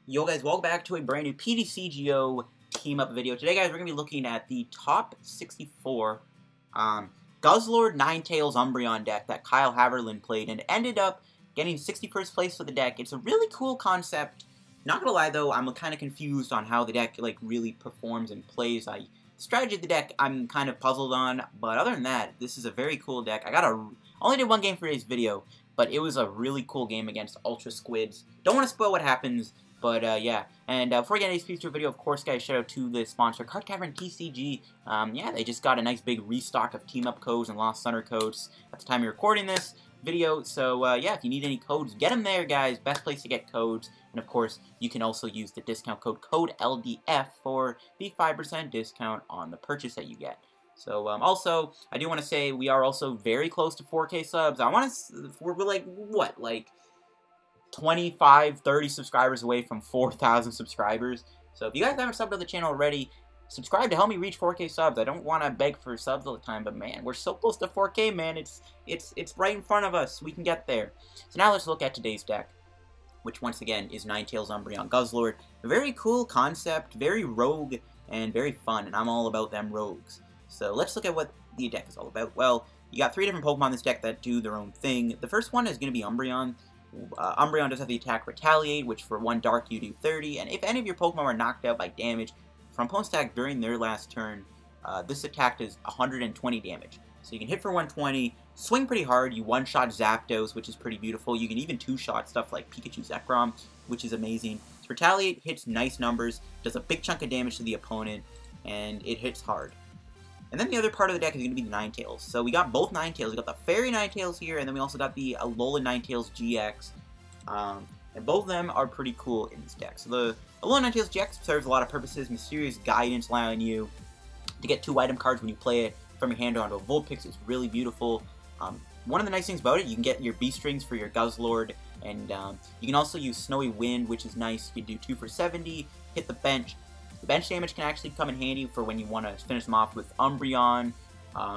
Yo guys, welcome back to a brand new PTCGO team up video. Today guys, we're going to be looking at the top 64 Guzzlord Ninetales Umbreon deck that Kyle Haverland played and ended up getting 61st place for the deck. It's a really cool concept. Not going to lie though, I'm kind of confused on how the deck really performs and plays. The strategy of the deck I'm kind of puzzled on, but other than that, this is a very cool deck. Only did one game for today's video, but it was a really cool game against Ultra Squids. Don't want to spoil what happens. But, yeah, and before we get into this feature video, of course, guys, shout out to the sponsor, Card Cavern TCG. Yeah, they just got a nice big restock of team-up codes and Lost Center codes at the time you're recording this video. So, yeah, if you need any codes, get them there, guys. Best place to get codes. And, of course, you can also use the discount code LDF for the 5% discount on the purchase that you get. So, also, I do want to say we are also very close to 4K subs. We're like, what, like 25, 30 subscribers away from 4,000 subscribers. So if you guys haven't subbed to the channel already, subscribe to help me reach 4K subs. I don't want to beg for subs all the time, but man, we're so close to 4K, man. It's right in front of us. We can get there. So now let's look at today's deck, which once again is Ninetales Umbreon Guzzlord. A very cool concept, very rogue, and very fun, and I'm all about them rogues. So let's look at what the deck is all about. Well, you got 3 different Pokemon in this deck that do their own thing. The first one is going to be Umbreon. Umbreon does have the attack Retaliate, which for 1 dark you do 30, and if any of your Pokemon are knocked out by damage from opponent's attack during their last turn, this attack does 120 damage. So you can hit for 120, swing pretty hard, you one-shot Zapdos, which is pretty beautiful. You can even two-shot stuff like Pikachu Zekrom, which is amazing. So Retaliate hits nice numbers, does a big chunk of damage to the opponent, and it hits hard. And then the other part of the deck is going to be the Ninetales. So we got both Ninetales. We got the Fairy Ninetales here, and then we also got the Alolan Ninetales-GX. And both of them are pretty cool in this deck. So the Alolan Ninetales-GX serves a lot of purposes. Mysterious Guidance, allowing you to get 2 item cards when you play it from your hand onto a Vulpix. It's really beautiful. One of the nice things about it, you can get your Beast Rings for your Guzzlord, and you can also use Snowy Wind, which is nice. You can do 2 for 70, hit the bench. The bench damage can actually come in handy for when you want to finish them off with Umbreon.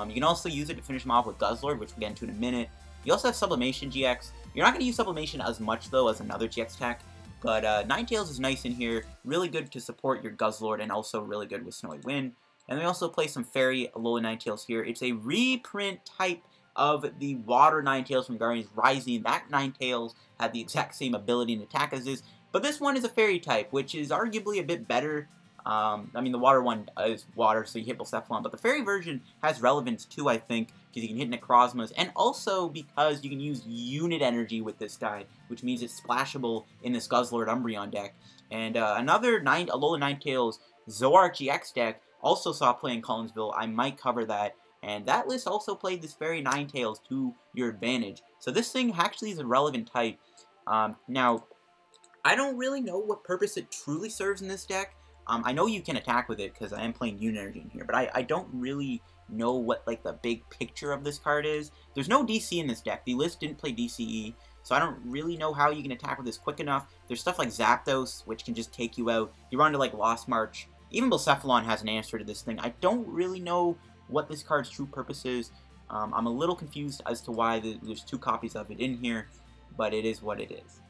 You can also use it to finish them off with Guzzlord, which we'll get into in a minute. You also have Sublimation GX. You're not going to use Sublimation as much, though, as another GX attack. But Ninetales is nice in here. Really good to support your Guzzlord, and also really good with Snowy Wind. And then we also play some Fairy Alolan Ninetales here. It's a reprint type of the Water Ninetales from Guardians Rising. That Ninetales had the exact same ability and attack as this. But this one is a Fairy type, which is arguably a bit better. I mean, the water one is water, so you hit Blacephalon, but the fairy version has relevance too, I think, because you can hit Necrozmas, and also because you can use unit energy with this guy, which means it's splashable in this Guzzlord Umbreon deck. And another Alolan Ninetales Guzzlord-GX deck also saw play in Collinsville. I might cover that, and that list also played this Fairy Ninetales to your advantage. So this thing actually is a relevant type. Now, I don't really know what purpose it truly serves in this deck. I know you can attack with it because I am playing unit energy in here, but I don't really know what like the big picture of this card is. There's no DC in this deck. The list didn't play DCE, so I don't really know how you can attack with this quick enough. There's stuff like Zapdos, which can just take you out. You run to like Lost March. Even Blacephalon has an answer to this thing. I don't really know what this card's true purpose is. I'm a little confused as to why there's 2 copies of it in here, but it is what it is.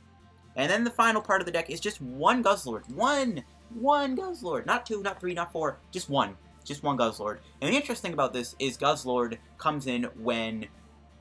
And then the final part of the deck is just 1 Guzzlord. One Guzzlord. Not 2, not 3, not 4. Just 1. Just 1 Guzzlord. And the interesting thing about this is Guzzlord comes in when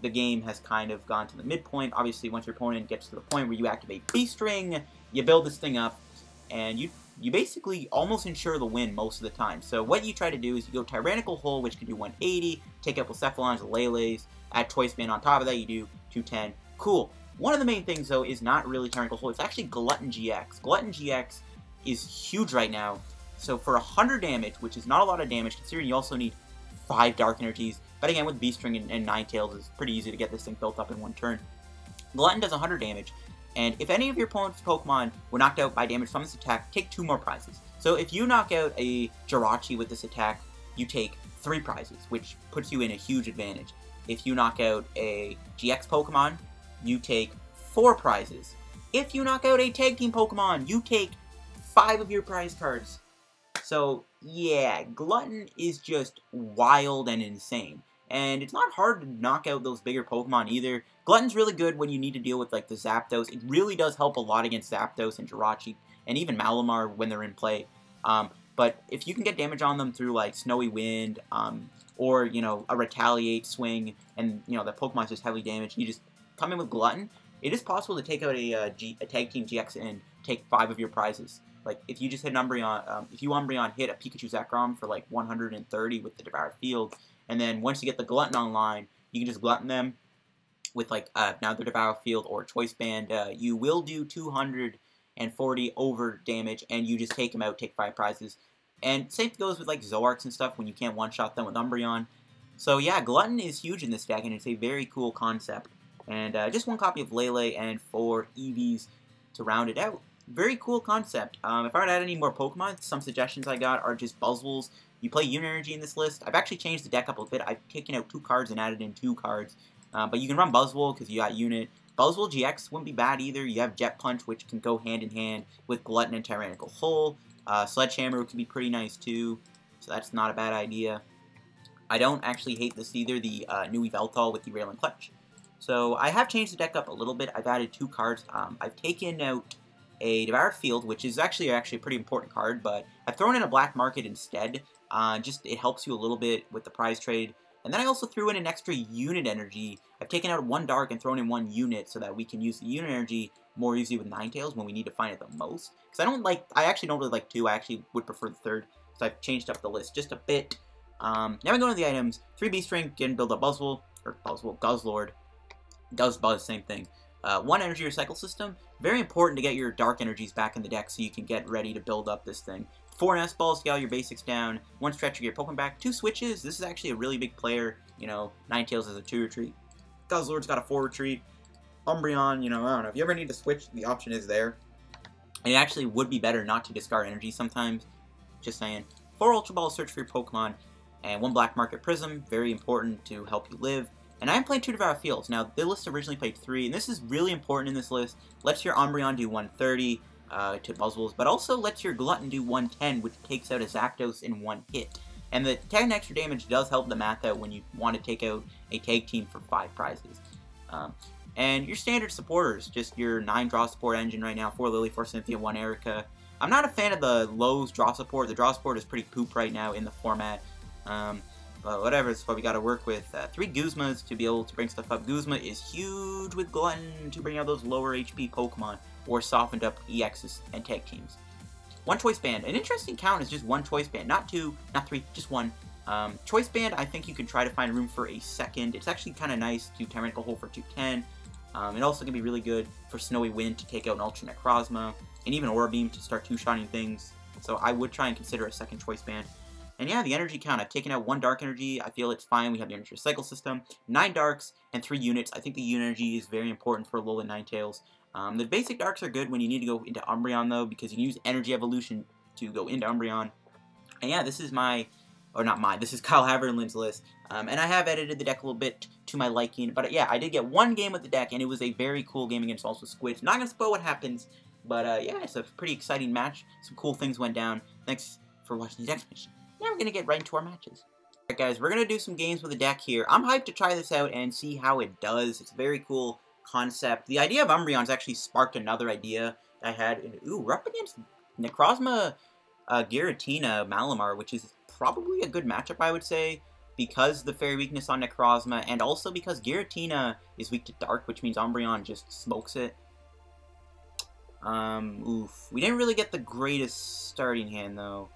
the game has kind of gone to the midpoint. Obviously, once your opponent gets to the point where you activate Beast Ring, you build this thing up, and you basically almost ensure the win most of the time. So what you try to do is you go Tyrannical Hole, which can do 180, take out Blacephalons, Lele's, add Choice Band on top of that, you do 210. Cool. One of the main things, though, is not really Tyrannical Hole. It's actually Glutton-GX. Glutton-GX is huge right now. So for 100 damage, which is not a lot of damage, considering you also need 5 Dark Energies, but again, with Beast Ring and Ninetales, it's pretty easy to get this thing built up in 1 turn. Glutton does 100 damage, and if any of your opponent's Pokemon were knocked out by damage from this attack, take 2 more prizes. So if you knock out a Jirachi with this attack, you take 3 prizes, which puts you in a huge advantage. If you knock out a GX Pokemon, you take 4 prizes. If you knock out a Tag Team Pokemon, you take 5 of your prize cards. So, yeah, Glutton is just wild and insane. And it's not hard to knock out those bigger Pokemon either. Glutton's really good when you need to deal with, like, the Zapdos. It really does help a lot against Zapdos and Jirachi and even Malamar when they're in play. But if you can get damage on them through like Snowy Wind, or you know, a Retaliate swing, and you know the Pokemon's just heavily damaged, you just come in with Glutton. It is possible to take out a Tag Team GX and take 5 of your prizes. Like if you just hit an Umbreon, if you Umbreon hit a Pikachu Zekrom for like 130 with the Devoured Field, and then once you get the Glutton online, you can just Glutton them with like another Devoured Field or Choice Band. You will do 240 over damage, and you just take them out, take 5 prizes. And same goes with like Zoroarks and stuff when you can't one-shot them with Umbreon. So yeah, Glutton is huge in this deck, and it's a very cool concept. And just 1 copy of Lele and 4 Eevees to round it out. Very cool concept. If I were to add any more Pokemon, some suggestions I got are just Buzzwoles. You play Unit Energy in this list. I've actually changed the deck up a bit. I've taken out 2 cards and added in 2 cards. But you can run Buzzwole because you got Unit. Buzzwole-GX wouldn't be bad either. You have Jet Punch, which can go hand in hand with Glutton and Tyrannical Hole. Sledgehammer could be pretty nice too, so that's not a bad idea. I don't actually hate this either, the new Yveltal with the Rail and Clutch. So I have changed the deck up a little bit. I've added 2 cards. I've taken out a Devoured Field, which is actually a pretty important card, but I've thrown in a Black Market instead. Just it helps you a little bit with the prize trade. And then I also threw in an extra Unit Energy. I've taken out 1 Dark and thrown in 1 Unit so that we can use the Unit Energy more easily with Ninetales when we need to find it the most. Because I actually don't really like 2. I actually would prefer the 3rd. So I've changed up the list just a bit. Now we go to the items. 3 Beast Ring, again, build up Guzzlord, Guz BUS, same thing. 1 Energy Recycle System, very important to get your Dark Energies back in the deck so you can get ready to build up this thing. 4 Nest Balls to get all your basics down. 1 Stretch to get your Pokemon back. 2 Switches, this is actually a really big player. You know, Ninetales has a 2 retreat. Guzzlord's got a 4 retreat. Umbreon, you know, I don't know. If you ever need to switch, the option is there. And it actually would be better not to discard energy sometimes. Just saying. 4 Ultra Balls, search for your Pokemon. And 1 Black Market Prism, very important to help you live. And I'm playing 2 Devoured Fields. Now, the list originally played 3, and this is really important in this list. Lets your Umbreon do 130 to Buzzwoles, but also lets your Glutton do 110, which takes out a Zapdos in 1 hit. And the 10 extra damage does help the math out when you want to take out a tag team for 5 prizes. And your standard supporters, just your 9 draw support engine right now, 4 Lillie, 4 Cynthia, 1 Erika. I'm not a fan of the Lowe's draw support. The draw support is pretty poop right now in the format. But whatever, it's what we got to work with. 3 Guzmas to be able to bring stuff up. Guzma is huge with Glutton to bring out those lower HP Pokemon or softened up EXs and tag teams. 1 Choice Band. An interesting count is just 1 Choice Band. Not 2, not 3, just 1. Choice Band, I think you can try to find room for a 2nd. It's actually kind of nice to Tyrannical Hole for 210. It also can be really good for Snowy Wind to take out an Ultra Necrozma, and even Aura Beam to start 2-shotting things. So I would try and consider a 2nd Choice Band. And yeah, the energy count, I've taken out 1 Dark Energy. I feel it's fine. We have the Energy Recycle System, 9 Darks, and 3 Units. I think the Unit Energy is very important for Alolan Ninetales. The basic Darks are good when you need to go into Umbreon, though, because you can use Energy Evolution to go into Umbreon. And yeah, this is this is Kyle Haverland's list. And I have edited the deck a little bit to my liking. But yeah, I did get 1 game with the deck, and it was a very cool game against also Squid. Not going to spoil what happens, but yeah, it's a pretty exciting match. Some cool these went down. Thanks for watching the explanation. Now we're going to get right into our matches. Alright guys, we're going to do some games with the deck here. I'm hyped to try this out and see how it does. It's a very cool concept. The idea of Umbreon's actually sparked another idea I had. Ooh, we're up against Necrozma Giratina Malamar, which is probably a good matchup, I would say, because the fairy weakness on Necrozma, and also because Giratina is weak to Dark, which means Umbreon just smokes it. Oof. We didn't really get the greatest starting hand, though.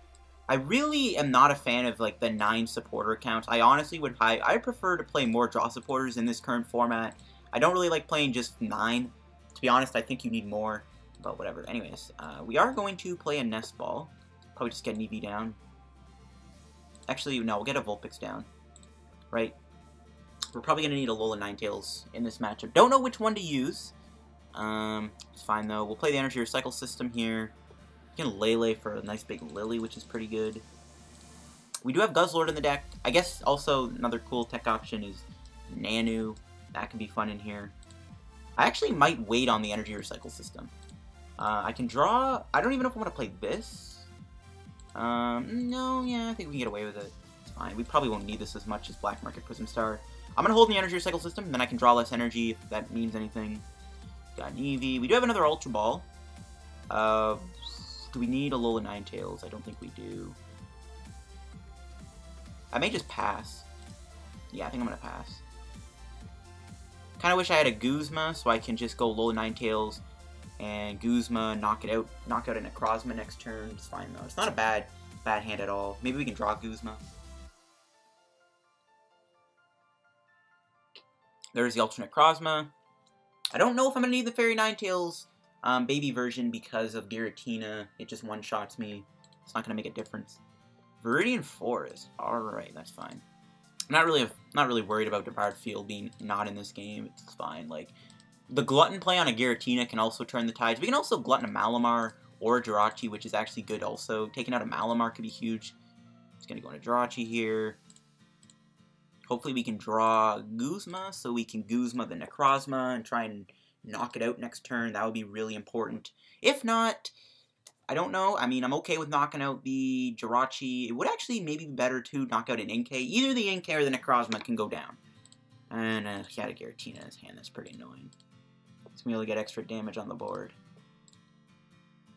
I really am not a fan of, like, the 9 supporter accounts. I honestly would I prefer to play more draw supporters in this current format. I don't really like playing just 9. To be honest, I think you need more, but whatever. Anyways, we are going to play a Nest Ball. Probably just get an Eevee down. Actually, no, we'll get a Vulpix down. Right? We're probably going to need a Alolan Ninetales in this matchup. Don't know which one to use. It's fine, though. We'll play the Energy Recycle System here. We can Lele for a nice big Lily, which is pretty good. We do have Guzzlord in the deck. I guess also another cool tech option is Nanu. That can be fun in here. I actually might wait on the Energy Recycle System. I can draw... I don't even know if I want to play this. No, yeah, I think we can get away with it. It's fine. We probably won't need this as much as Black Market Prism Star. I'm going to hold the Energy Recycle System, then I can draw less energy if that means anything. Got an Eevee. We do have another Ultra Ball. Do we need Alolan Ninetales? I don't think we do. I may just pass. Yeah, I think I'm gonna pass. Kind of wish I had a Guzma, so I can just go Alolan Ninetales and Guzma, knock out a Necrozma next turn. It's fine though. It's not a bad hand at all. Maybe we can draw Guzma. There's the Ultra Necrozma. I don't know if I'm gonna need the Fairy Ninetales baby version because of Giratina. It just one-shots me. It's not gonna make a difference. Viridian Forest. Alright, that's fine. I'm not really worried about Devoured Field being not in this game. It's fine. Like, the Glutton play on a Giratina can also turn the tides. We can also Glutton a Malamar or a Jirachi, which is actually good also. Taking out a Malamar could be huge. It's gonna go into Jirachi here. Hopefully we can draw Guzma, so we can Guzma the Necrozma and try and knock it out next turn. That would be really important. If not, I don't know. I mean, I'm okay with knocking out the Jirachi. It would actually maybe be better to knock out an Inkay. Either the Inkay or the Necrozma can go down. And he had a Giratina in his hand. That's pretty annoying. He's going to be able to get extra damage on the board.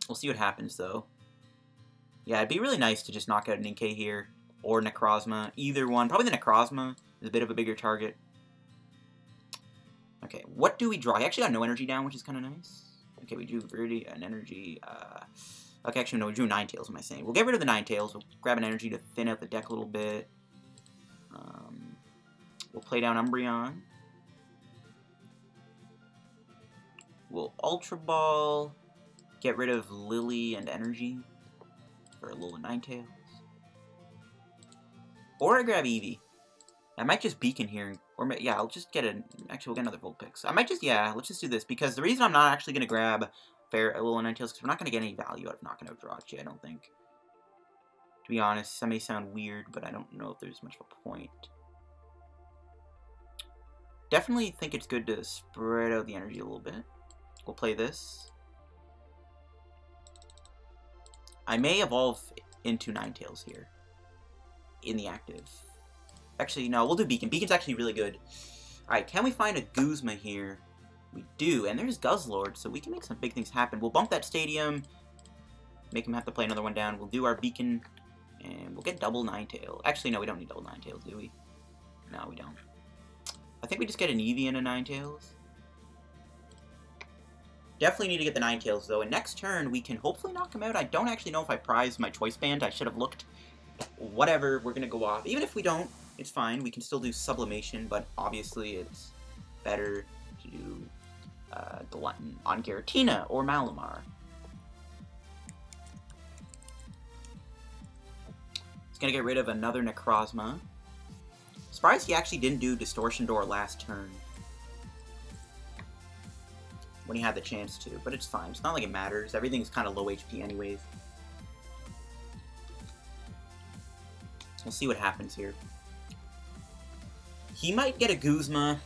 We'll see what happens, though. Yeah, it'd be really nice to just knock out an Inkay here. Or Necrozma. Either one. Probably the Necrozma is a bit of a bigger target. Okay, what do we draw? He actually got no energy down, which is kind of nice. Okay, we drew Viridian, an energy. Okay, actually, no, we drew Ninetales, am I saying? We'll get rid of the Ninetales. We'll grab an energy to thin out the deck a little bit. We'll play down Umbreon. We'll Ultra Ball. Get rid of Lillie and energy for Alolan Ninetales. Or I grab Eevee. I might just Beacon here. Or, yeah, I'll just get an... Actually, we'll get another Vulpix. I might just... Yeah, let's just do this. Because the reason I'm not actually going to grab Alolan Ninetales is because we're not going to get any value out of knocking out Jirachi, I don't think. To be honest, that may sound weird, but I don't know if there's much of a point. Definitely think it's good to spread out the energy a little bit. We'll play this. I may evolve into Ninetales here. In the active. Actually, no, we'll do Beacon. Beacon's actually really good. Alright, can we find a Guzma here? We do, and there's Guzzlord, so we can make some big things happen. We'll bump that stadium, make him have to play another one down. We'll do our Beacon, and we'll get double Ninetales. Actually, no, we don't need double Ninetales, do we? No, we don't. I think we just get an Eevee and a Ninetales. Definitely need to get the Ninetales, though, and next turn we can hopefully knock him out. I don't actually know if I prized my choice band. I should have looked. Whatever, we're gonna go off. Even if we don't, it's fine. We can still do Sublimation, but obviously it's better to do Glutton on Giratina or Malamar. He's gonna get rid of another Necrozma. Surprised he actually didn't do Distortion Door last turn. When he had the chance to, but it's fine. It's not like it matters. Everything's kind of low HP anyways. We'll see what happens here. He might get a Guzma.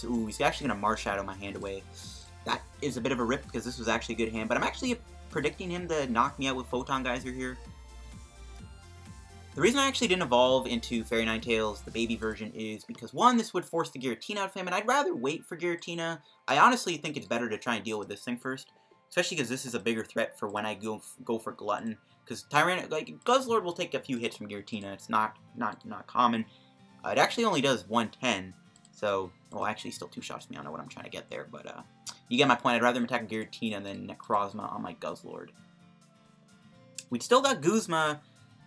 Ooh, he's actually going to Marshadow my hand away. That is a bit of a rip because this was actually a good hand, but I'm actually predicting him to knock me out with Photon Geyser here. The reason I actually didn't evolve into Fairy Ninetales, the baby version, is because, one, this would force the Giratina out of him, and I'd rather wait for Giratina. I honestly think it's better to try and deal with this thing first, especially because this is a bigger threat for when I go for Glutton. Because Guzzlord will take a few hits from Giratina. It's not common. It actually only does 110. So, well, actually, still two shots me. I don't know what I'm trying to get there, but you get my point. I'd rather him attack Giratina than Necrozma on my Guzzlord. We still got Guzma.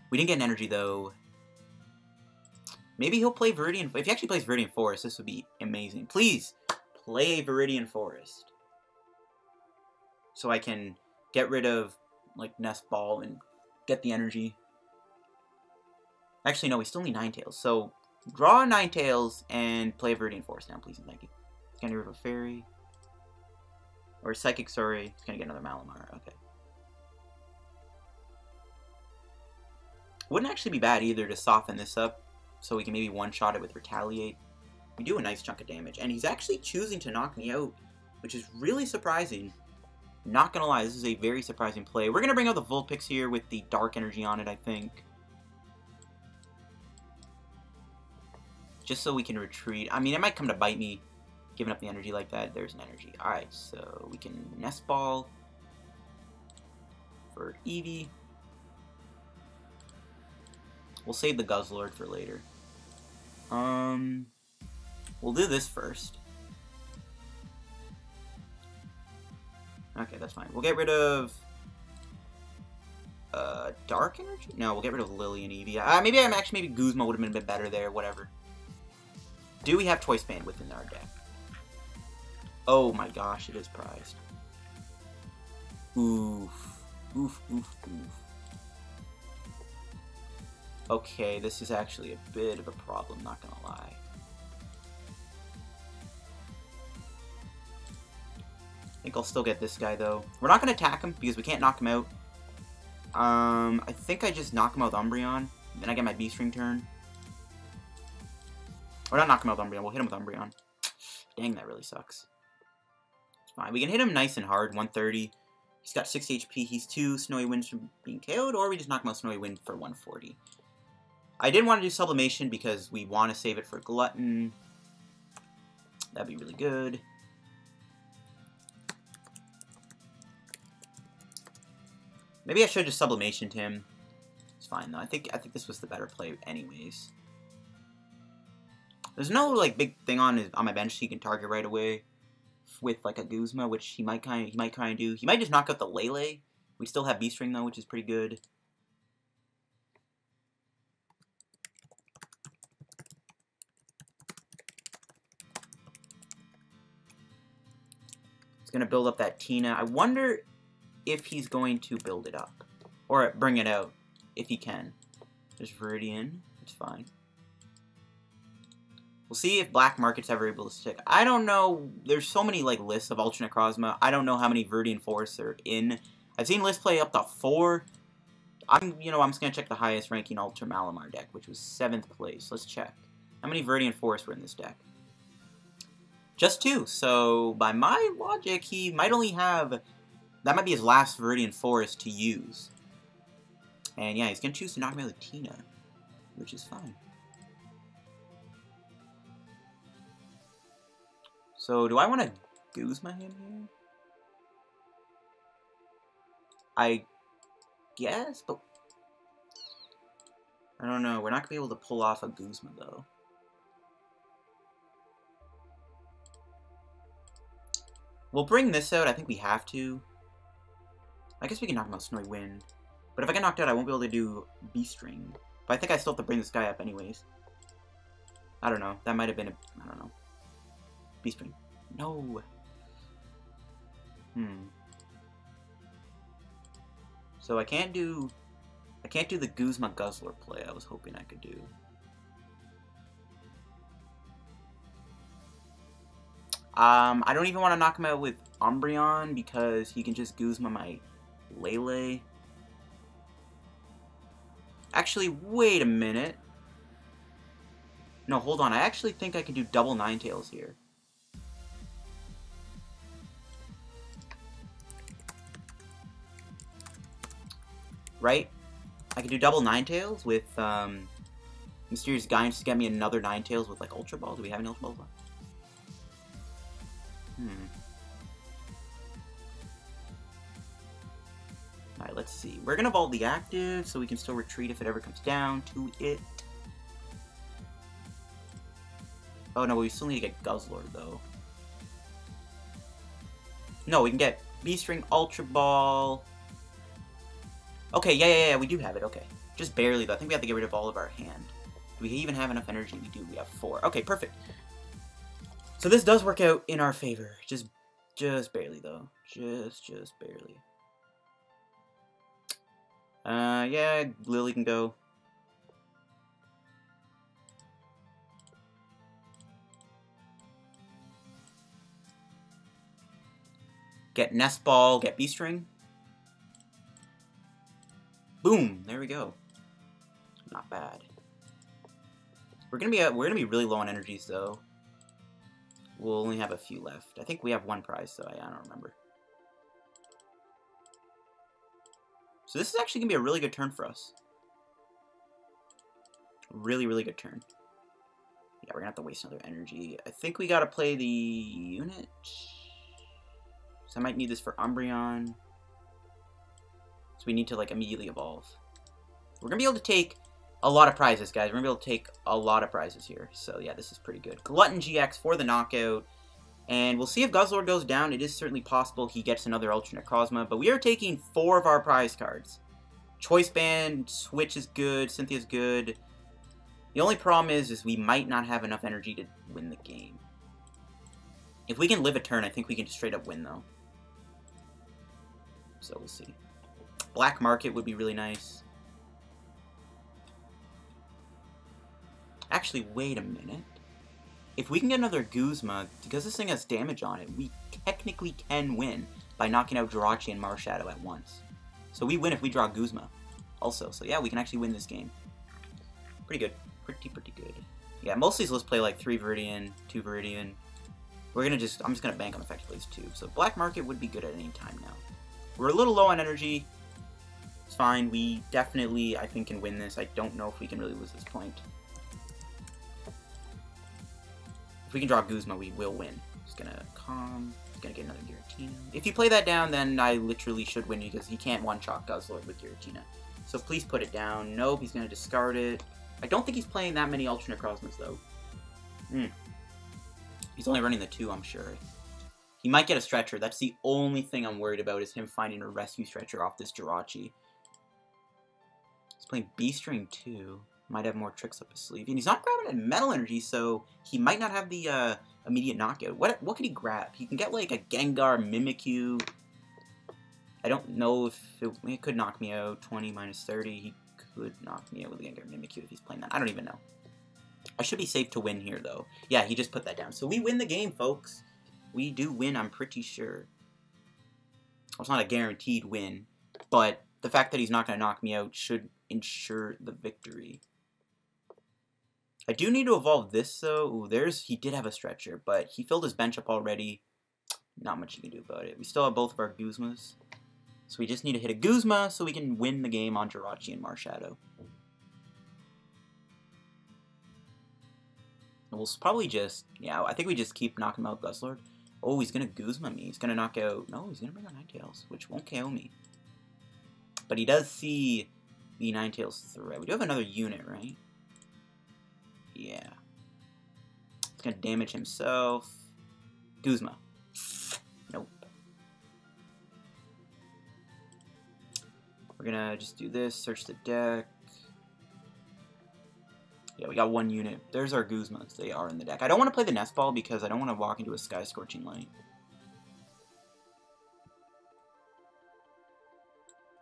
We didn't get an energy though. Maybe he'll play Viridian. If he actually plays Viridian Forest, this would be amazing. Please play Viridian Forest, so I can get rid of like Nest Ball and get the energy. Actually, no, we still need Ninetales. So draw Ninetales and play Viridian Forest now, please and thank you. It's gonna get rid of a Fairy. Or Psychic, sorry. It's gonna get another Malamar. Okay. Wouldn't actually be bad either to soften this up so we can maybe one-shot it with Retaliate. We do a nice chunk of damage. And he's actually choosing to knock me out, which is really surprising. Not gonna lie, this is a very surprising play. We're gonna bring out the Vulpix here with the Dark Energy on it, I think. Just so we can retreat. I mean, it might come to bite me, giving up the energy like that. There's an energy. Alright, so we can Nest Ball for Eevee. We'll save the Guzzlord for later. We'll do this first. Okay, that's fine. We'll get rid of Dark Energy? No, we'll get rid of Lillie and Eevee. Maybe Guzma would have been a bit better there, whatever. Do we have Choice Band within our deck? Oh my gosh, it is prized. Oof. Oof, oof, oof. Okay, this is actually a bit of a problem, not gonna lie. I think I'll still get this guy, though. We're not gonna attack him, because we can't knock him out. I think I just knock him out with Umbreon, then I get my Beast Ring turn. Or not knock him out with Umbreon, we'll hit him with Umbreon. Dang, that really sucks. Fine, we can hit him nice and hard, 130. He's got 60 HP, he's 2 Snowy Winds from being KO'd, or we just knock him out Snowy Wind for 140. I didn't want to do Sublimation because we want to save it for Glutton. That'd be really good. Maybe I should have just Sublimationed him. It's fine though. I think this was the better play anyways. There's no like big thing on my bench he can target right away with like a Guzma, which he might kind of do. He might just knock out the Lele. We still have Beast Ring though, which is pretty good. He's gonna build up that Tina. I wonder if he's going to build it up. Or bring it out, if he can. There's Viridian, it's fine. We'll see if Black Market's ever able to stick. I don't know, there's so many like lists of Ultra Necrozma. I don't know how many Viridian Forests are in. I've seen lists play up to 4. I'm just gonna check the highest ranking Ultra Malamar deck, which was 7th place. Let's check. How many Viridian Forests were in this deck? Just 2, so by my logic, he might only have... That might be his last Viridian Forest to use. And yeah, he's going to choose to knock me out with Tina, which is fine. So, do I want to Guzma him here? I guess, but... I don't know. We're not going to be able to pull off a Guzma, though. We'll bring this out. I think we have to. I guess we can knock him out Snowy Wind. But if I get knocked out, I won't be able to do Beast Ring. But I think I still have to bring this guy up anyways. I don't know. That might have been a... I don't know. Beast Ring. No! So I can't do... I can't do the Guzma Guzzlord play I was hoping I could do. I don't even want to knock him out with Umbreon because he can just Guzma my Lele. Actually, wait a minute. No, hold on. I actually think I can do double Ninetales here. Right? I can do double Ninetales with Mysterious Guidance to get me another Ninetales with like Ultra Ball. Do we have any Ultra Balls left? Alright, let's see. We're gonna evolve the active so we can still retreat if it ever comes down to it. Oh no, we still need to get Guzzlord though. No, we can get Beast Ring, Ultra Ball. Okay, yeah, we do have it, okay. Just barely though. I think we have to get rid of all of our hand. Do we even have enough energy? We do, we have 4. Okay, perfect. So this does work out in our favor. Just barely though. Just barely. Yeah, Lillie can go. Get Nest Ball, get Beast Ring. Boom! There we go. Not bad. We're gonna be really low on energies though. We'll only have a few left. I think we have 1 prize, so I don't remember. So this is actually gonna be a really good turn for us. Really, really good turn. Yeah, we're gonna have to waste another energy. I think we gotta play the unit. So I might need this for Umbreon. So we need to, like, immediately evolve. We're going to be able to take a lot of prizes, guys. We're going to be able to take a lot of prizes here. So, yeah, this is pretty good. Glutton GX for the knockout. And we'll see if Guzzlord goes down. It is certainly possible he gets another Ultra Necrozma. But we are taking 4 of our prize cards. Choice Band, Switch is good, Cynthia's good. The only problem is we might not have enough energy to win the game. If we can live a turn, I think we can just straight up win, though. So we'll see. Black Market would be really nice. Actually, wait a minute. If we can get another Guzma, because this thing has damage on it, we technically can win by knocking out Jirachi and Marshadow at once. So we win if we draw Guzma also. So yeah, we can actually win this game. Pretty good. Pretty good. Yeah, mostly let's play like 3 Viridian, 2 Viridian. I'm just gonna bank on Effective Blaze 2. So Black Market would be good at any time now. We're a little low on energy. It's fine. We definitely, I think, can win this. I don't know if we can really lose this point. If we can draw Guzma, we will win. Just gonna calm. Just gonna get another Giratina. If you play that down, then I literally should win because he can't one-shot Guzzlord with Giratina. So please put it down. Nope, he's gonna discard it. I don't think he's playing that many Ultra Necrozmas, though. He's only running the 2, I'm sure. He might get a Stretcher. That's the only thing I'm worried about, is him finding a Rescue Stretcher off this Jirachi. He's playing Beast Ring too. Might have more tricks up his sleeve. And he's not grabbing a Metal Energy, so he might not have the immediate knockout. What could he grab? He can get, like, a Gengar, Mimikyu. I don't know if it could knock me out. 20 minus 30. He could knock me out with a Gengar Mimikyu if he's playing that. I don't even know. I should be safe to win here, though. Yeah, he just put that down. So we win the game, folks. We do win, I'm pretty sure. Well, it's not a guaranteed win, but the fact that he's not going to knock me out should ensure the victory. I do need to evolve this, though. Ooh, he did have a Stretcher, but he filled his bench up already. Not much you can do about it. We still have both of our Guzmas. So we just need to hit a Guzma so we can win the game on Jirachi and Marshadow. We'll probably just, yeah, I think we just keep knocking out Guzzlord. Oh, he's going to Guzma me. He's going to knock out, no, he's going to bring out Ninetales, which won't KO me. But he does see the Ninetales threat. We do have another unit, right? Yeah. He's going to damage himself. Guzma. Nope. We're going to just do this, search the deck. Yeah, we got 1 unit. There's our Guzmas. They are in the deck. I don't want to play the Nest Ball because I don't want to walk into a Sky Scorching Light.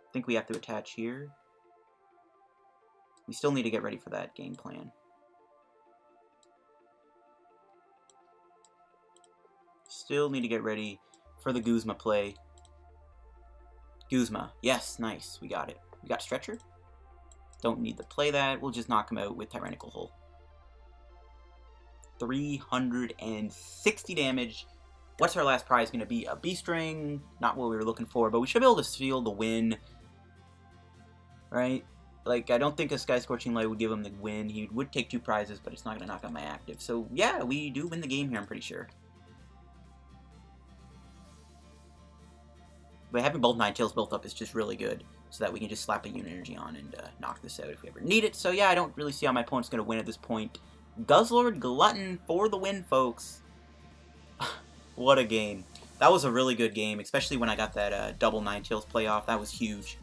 I think we have to attach here. We still need to get ready for that game plan. Still need to get ready for the Guzma play. Guzma. Yes, nice. We got it. We got Stretcher. Don't need to play that. We'll just knock him out with Tyrannical Hull. 360 damage. What's our last prize going to be? A Beast Ring. Not what we were looking for, but we should be able to seal the win. Right? Like, I don't think a Sky Scorching Light would give him the win. He would take 2 prizes, but it's not going to knock out my active. So, yeah, we do win the game here, I'm pretty sure. But having both Ninetales built up is just really good, so that we can just slap a unit energy on and knock this out if we ever need it. So yeah, I don't really see how my opponent's going to win at this point. Guzzlord Glutton for the win, folks. What a game. That was a really good game, especially when I got that double Ninetales playoff. That was huge.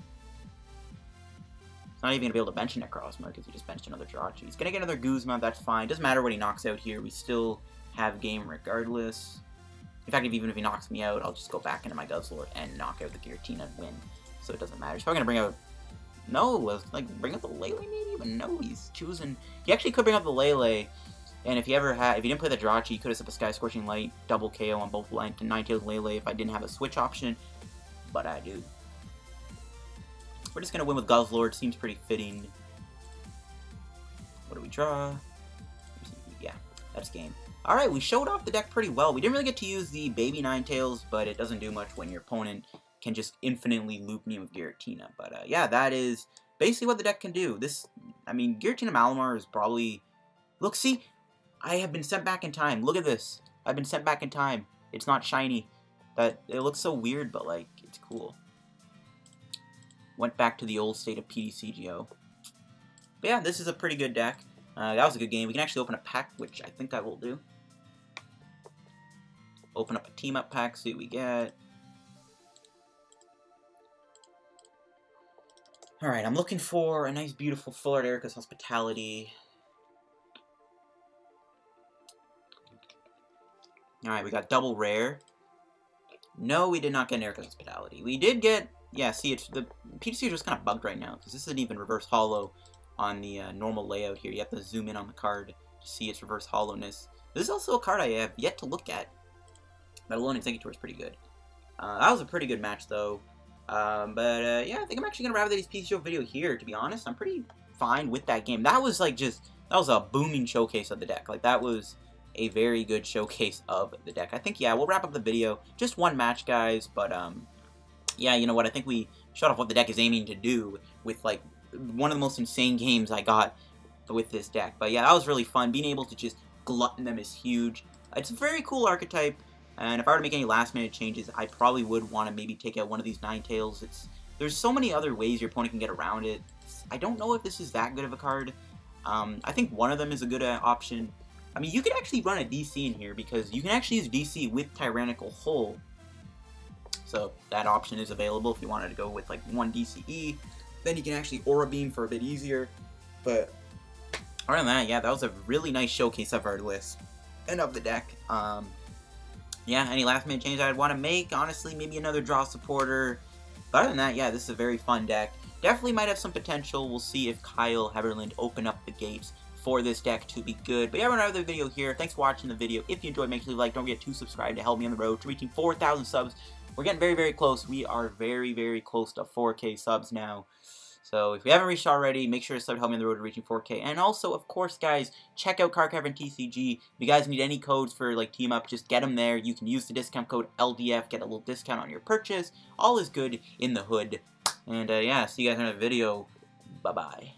He's not even going to be able to bench a Necrozma because he just benched another Jirachi. He's going to get another Guzma, that's fine. Doesn't matter what he knocks out here. We still have game regardless. In fact, even if he knocks me out, I'll just go back into my Guzzlord and knock out the Giratina and win. So it doesn't matter. He's probably going to bring out... No, like, bring out the Lele maybe? But no, he's choosing... He actually could bring out the Lele. And if he didn't play the Jirachi, he could have set the Sky Scorching Light, double KO on both Ninetales Lele if I didn't have a switch option. But I do. We're just going to win with Guzzlord. Seems pretty fitting. What do we draw? Yeah, that's game. Alright, we showed off the deck pretty well. We didn't really get to use the Baby Ninetales, but it doesn't do much when your opponent can just infinitely loop me with Giratina. But yeah, that is basically what the deck can do. I mean, Giratina Malamar is probably... Look, see? I have been sent back in time. Look at this. I've been sent back in time. It's not shiny. It looks so weird, but, like, it's cool. went back to the old state of PTCGO. But yeah, this is a pretty good deck. That was a good game. We can actually open a pack, which I think I will do. Open up a team-up pack, see what we get. Alright, I'm looking for a nice, beautiful full art Erika's Hospitality. Alright, we got double rare. No, we did not get an Erika's Hospitality. We did get, yeah, see, the PTC is just kind of bugged right now, because this isn't even reverse holo on the normal layout here. You have to zoom in on the card to see its reverse hollowness. This is also a card I have yet to look at. But Alolan Executor is pretty good. That was a pretty good match, though. Yeah, I think I'm actually going to wrap up this PTCGO video here, to be honest. I'm pretty fine with that game. That was, like, that was a booming showcase of the deck. Like, that was a very good showcase of the deck. I think, yeah, we'll wrap up the video. Just one match, guys, but, yeah, you know what? I think we showed off what the deck is aiming to do with, like, one of the most insane games I got with this deck. But, yeah, that was really fun. Being able to just glutton them is huge. It's a very cool archetype. And if I were to make any last-minute changes, I probably would want to maybe take out one of these Ninetales. There's so many other ways your opponent can get around it. I don't know if this is that good of a card. I think one of them is a good option. I mean, you could actually run a DC in here, because you can actually use DC with Tyrannical Hole. So that option is available if you wanted to go with, like, one DCE. Then you can actually Aura Beam for a bit easier. But other than that, yeah, that was a really nice showcase of our list and of the deck. Yeah, any last-minute changes I'd want to make? Honestly, maybe another draw supporter. But other than that, yeah, this is a very fun deck. Definitely might have some potential. We'll see if Kyle Haverland open up the gates for this deck to be good. But yeah, we're going to have the video here. Thanks for watching the video. If you enjoyed, make sure you like. Don't forget to subscribe to help me on the road to reaching 4,000 subs. We're getting very, very close. We are very, very close to 4K subs now. So if you haven't reached already, make sure to sub to help me on the road to reaching 4K. And also, of course, guys, check out Card Cavern TCG. If you guys need any codes for, like, Team Up, just get them there. You can use the discount code LDF, get a little discount on your purchase. All is good in the hood. And, yeah, see you guys in another video. Bye-bye.